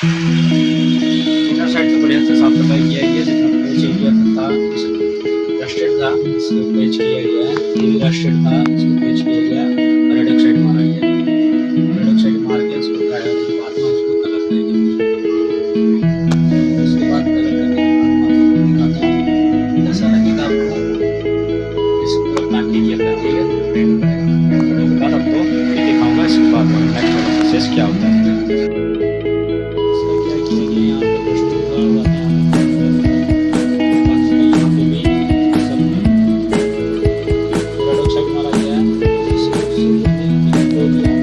Inner side तो बढ़िया से साफ सफाई किया गया, जितना पेज एरिया था रस्टेड था इसको पेज किया गया है, ये भी रस्टेड था इसको पेज किया गया, रेड ऑक्साइड मारा गया, रेड ऑक्साइड मार के इसको बाद में उसको कलर करेंगे। उसके बाद कलर करने के बाद आपको दिखाता हूँ जैसा लगेगा आपको, इसको प्लान एरिया कर दिएगा पेंट करेगा, पेंट करने के बाद आपको फिर दिखाऊंगा इसके बाद नेक्स्ट वाला प्रोसेस क्या होता है। इसका क्या किया गया यहाँ पे डस्टिंग करा हुआ था, यहाँ पे भी सब में रेड ऑक्साइड मारा गया है, इसको धो दिया,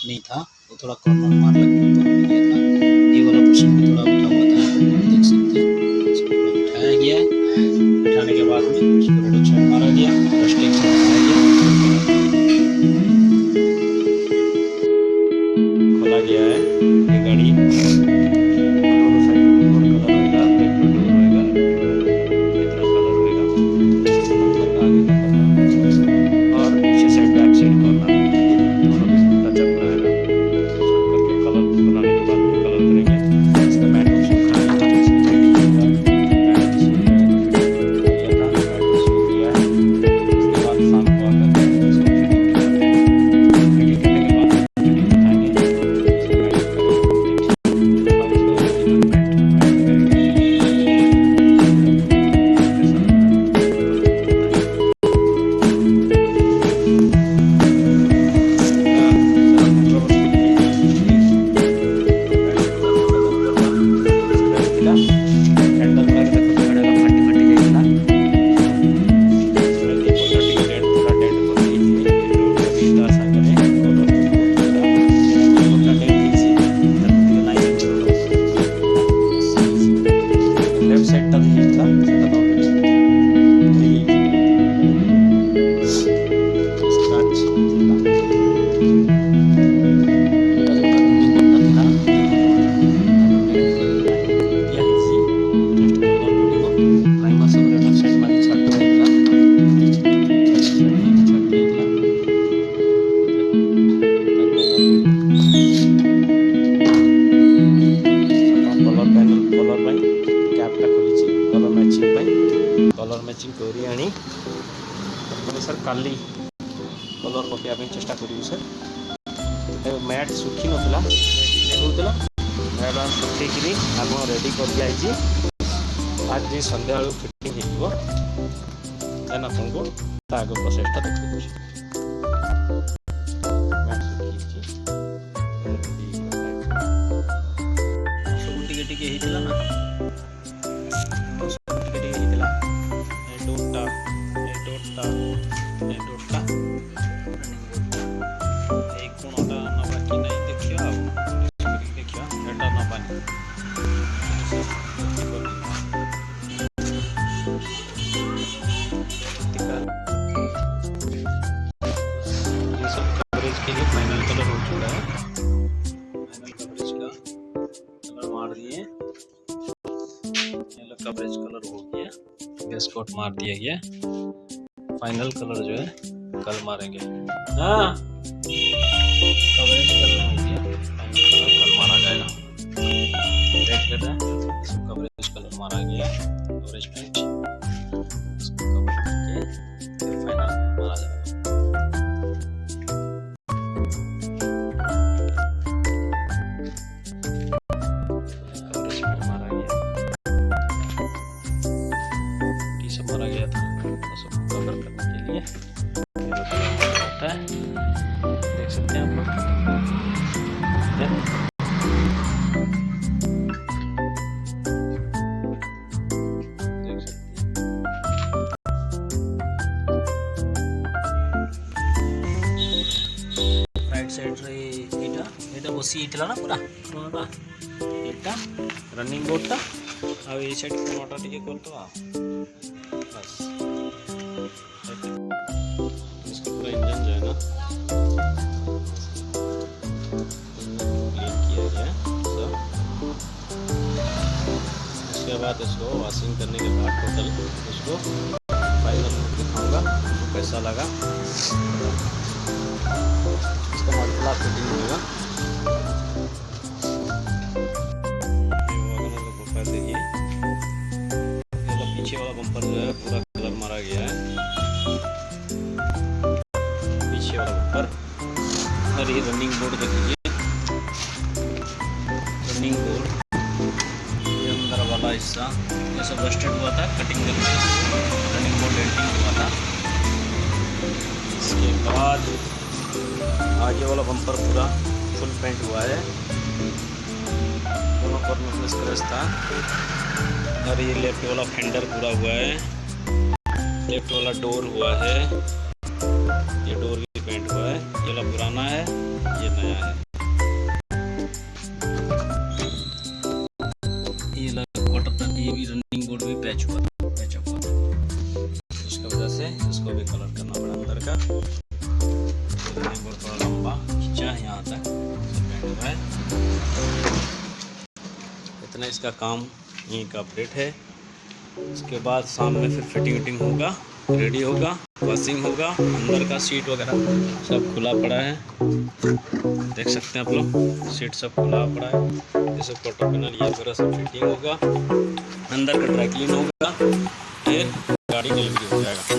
नहीं था वो थोड़ा कॉर्नर मार लग गया था, ये वाला पोर्शन भी थोड़ा उठा हुआ था, देख सकते हैं इसको थोड़ा बिठाया गया है, बिठाने के बाद में इसको रेड ऑक्साइड मारा गया, डस्टिंग से हटाया गया, खोला गया है ये गाड़ी, दोनों साइड में कलर होगा, बैक टू डोर होगा, इतना कलर होगा आगे का कलर, और पीछे side back side corner colour matching करी आनी सर काली कलर पकड़ा चेष्टा करूँ सर, मैट सुखी नाला मैट सुखी आप रेडी कर दिखाई आज जी सन्ध्या फिटिंग हो आपको आग प्रोसेसटा देखिए ना के लिए फाइनल कलर हो चुका है, फाइनल कवरेज का कलर मार दिए, कवरेज कलर हो गया, बेस कोट मार दिया गया, फाइनल कलर जो है कल मारेंगे। हाँ कवरेज कलर हो गया, फाइनल कलर कल मारा जाएगा, देख लेते हैं। कवरेज कलर मारा गया, कवरेज पेंट टी सब मारा गया था, तो सबको कवर करने के लिए होता है। देख सकते हैं आप लोग, देख सकते हैं राइट साइड रे এটা বসি ইতলা না পুরা কোনটা এটা রনিং বোর্ডটা আর এই সাইড কোনটা টিকে করতে बस इसका पूरा इंजन जो है ना क्लीन किया गया सब। उसके बाद इसको वॉशिंग करने के बाद टोटल इसको फाइनल दिखाऊंगा तो कैसा लगा। इसका मॉडल फिटिंग होगा। देखिए पीछे वाला बम्पर जो है पूरा कलर मारा गया है, पीछे वाला बम्पर। और ये रनिंग बोर्ड देखिए, रनिंग बोर्ड ये अंदर वाला हिस्सा ये सब रस्टेड हुआ था, कटिंग करके रनिंग बोर्ड डेंटिंग हुआ था। इसके बाद आगे वाला बम्पर पूरा फुल पेंट हुआ है, दोनों कॉर्नर में स्क्रैच था। और ये लेफ्ट वाला फेंडर पूरा हुआ है, लेफ्ट वाला डोर हुआ है, ये डोर भी पेंट हुआ है। ये वाला पुराना है, ये नया है। ये क्वार्टर तक ये भी रनिंग बोर्ड भी पैच हुआ था, पैचअप हुआ था। उसकी वजह से इसको भी कलर करना पड़ा अंदर का। रनिंग बोर्ड थोड़ा लंबा खींचा है, यहाँ तक पेंट हुआ है। इतना इसका काम यहीं का अपडेट है। इसके बाद शाम में फिर फिटिंग विटिंग होगा, रेडी होगा, वॉशिंग होगा। अंदर का सीट वगैरह सब खुला पड़ा है, देख सकते हैं आप लोग, सीट सब खुला पड़ा है। ये सब क्वार्टर पैनल ये वगैरह सब फिटिंग होगा, अंदर का ड्राई क्लीन होगा, फिर गाड़ी डिलीवरी हो जाएगा।